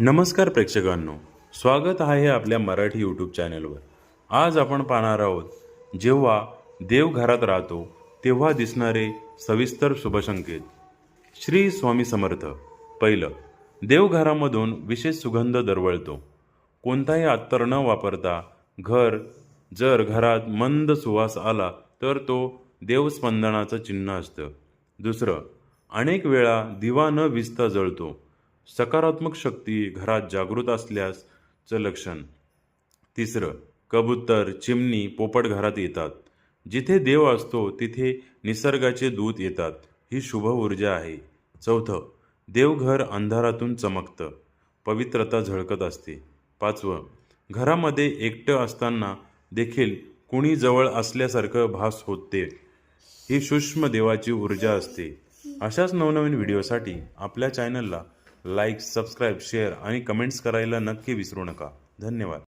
नमस्कार प्रेक्षकांनो, स्वागत आहे आपल्या मराठी यूट्यूब चॅनलवर। आज आपण पाहणार आहोत जेव्हा देव घरात राहतो तेव्हा दिसणारे सविस्तर शुभसंकेत। श्री स्वामी समर्थ। पहिलं, देव घरामधून विशेष सुगंध दरवळतो। कोणताही अत्तर न वापरता जर घरात मंद सुवास आला तर तो देवस्पंदनाचं चिन्ह असतं। दुसरं, अनेक वेळा दिवा न विझता जळतो। सकारात्मक शक्ती घरात जागृत असल्याचं लक्षण। तिसरं, कबूतर, चिमणी, पोपट घरात येतात। जिथे देव असतो तिथे निसर्गाचे दूत येतात, ही शुभ ऊर्जा आहे। चौथं, देवघर अंधारातून चमकतं, पवित्रता झळकत असते। पाचवं, घरामध्ये एकटं असताना देखील कुणी जवळ असल्यासारखं भास होते, ही सूक्ष्म देवाची ऊर्जा असते। अशाच नवनवीन व्हिडिओसाठी आपल्या चॅनलला लाईक, सबस्क्राईब, शेअर आणि कमेंट्स करायला नक्की विसरू नका। धन्यवाद।